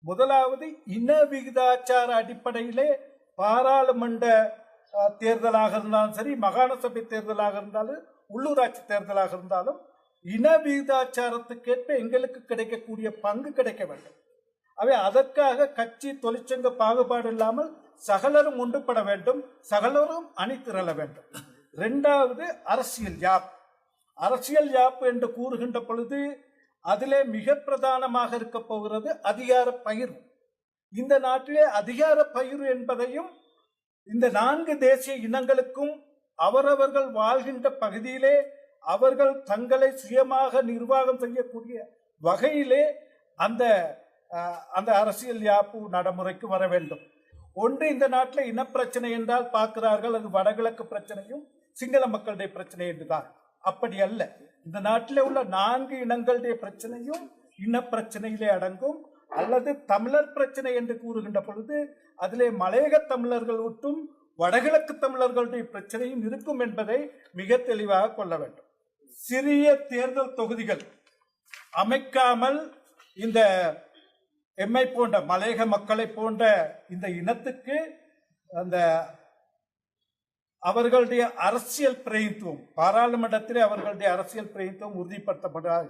முதலாவது இன விகிதாச்சார அடிப்படையிலே பாராளுமன்ற தேர்தலாக இருந்தாலும் சரி, மாகாண சபை தேர்தலாக இருந்தாலும், உள்ளூராட்சி தேர்தலாக இருந்தாலும் இன விகிதாச்சாரத்துக்கேற்ப எங்களுக்கு கிடைக்கக்கூடிய பங்கு கிடைக்க வேண்டும். அவை அதற்காக கட்சி தொழிற்சங்க பாகுபாடு இல்லாமல் சகலரும் ஒன்றுபட வேண்டும், சகலரும் அணி திரள வேண்டும். இரண்டாவது அரசியல் யாப்பு. அரசியல் யாப்பு என்று கூறுகின்ற பொழுது அதிலே மிக பிரதானமாக இருக்க போகிறது அதிகார பகிர்வு. இந்த நாட்டிலே அதிகார பகிர்வு என்பதையும் இந்த 4 தேசிய இனங்களுக்கும் அவரவர்கள் வாழ்கின்ற பகுதியிலே அவர்கள் தங்களை சுயமாக நிர்வாகம் செய்யக்கூடிய வகையிலே அந்த அரசியல் யாப்பு நடைமுறைக்கு வர வேண்டும். ஒன்று, இந்த நாட்டில் இனப்பிரச்சனை என்றால் பார்க்கிறார்கள் அது வடகிழக்கு பிரச்சனையும் சிங்கள மக்களுடைய பிரச்சனை என்றுதான். அப்படி அல்ல. இந்த நாட்டில் உள்ள 4 இனங்களுடைய பிரச்சனையும் இனப்பிரச்சனையிலே அடங்கும். அல்லது தமிழர் பிரச்சனை என்று கூறுகின்ற பொழுது அதிலே மலையக தமிழர்கள் விட்டும் வடகிழக்கு தமிழர்களுடைய பிரச்சனையும் இருக்கும் என்பதை மிக தெளிவாக கொள்ள வேண்டும். சிறிய தேர்தல் தொகுதிகள் அமைக்காமல் இந்த எம்மை போன்ற மலையக மக்களை போன்ற இந்த இனத்துக்கு அந்த அவர்களுடைய அரசியல் பிரதிநிதித்துவம் பாராளுமன்றத்திலே அவர்களுடைய அரசியல் பிரதிநிதித்துவம் உறுதிப்படுத்தப்படாது.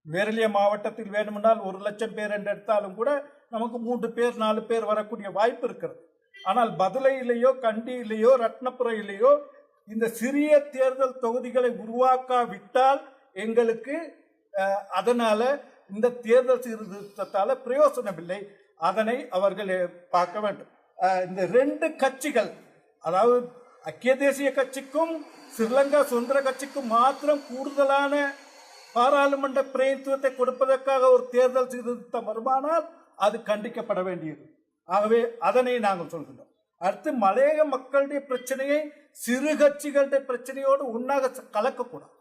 வேரலிய மாவட்டத்தில் வேணுமென்றால் 1,00,000 பேர் என்று எடுத்தாலும் கூட நமக்கு 3 பேர் 4 பேர் வரக்கூடிய வாய்ப்பு இருக்கிறது. ஆனால் பதுளையிலேயோ கண்டியிலேயோ ரத்னபுரையிலேயோ இந்த சிறிய தேர்தல் தொகுதிகளை உருவாக்காவிட்டால் எங்களுக்கு அதனால இந்த தேர்தல் சீர்திருத்தத்தால பிரயோசனம் இல்லை. அதனை அவர்கள் பார்க்க வேண்டும். இந்த 2 கட்சிகள், அதாவது ஐக்கிய தேசிய கட்சிக்கும் ஸ்ரீலங்கா சுதந்திர கட்சிக்கும் மாத்திரம் கூடுதலான பாராளுமன்ற பிரதிநிதித்துவத்தை கொடுப்பதற்காக ஒரு தேர்தல் சீர்திருத்தம் வருமானால் அது கண்டிக்கப்பட வேண்டியது. ஆகவே அதனை நாங்கள் சொல்கின்றோம். அடுத்து, மலையக மக்களுடைய பிரச்சனையை சிறு கட்சிகளுடைய பிரச்சனையோடு ஒன்றாக கலக்கக்கூடாது.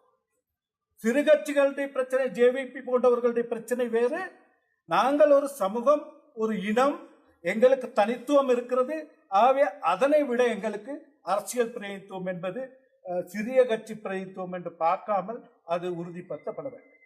சிறு கட்சிகளுடைய பிரச்சனை, ஜேவிபி போன்றவர்களுடைய பிரச்சனை வேறு. நாங்கள் ஒரு சமூகம், ஒரு இனம், எங்களுக்கு தனித்துவம் இருக்கிறது. ஆகவே அதனை விட எங்களுக்கு அரசியல் பிரதிநிதித்துவம் என்பது சிறிய கட்சி பிரதிநிதித்துவம் என்று பார்க்காமல் அது உறுதிப்படுத்தப்பட வேண்டும்.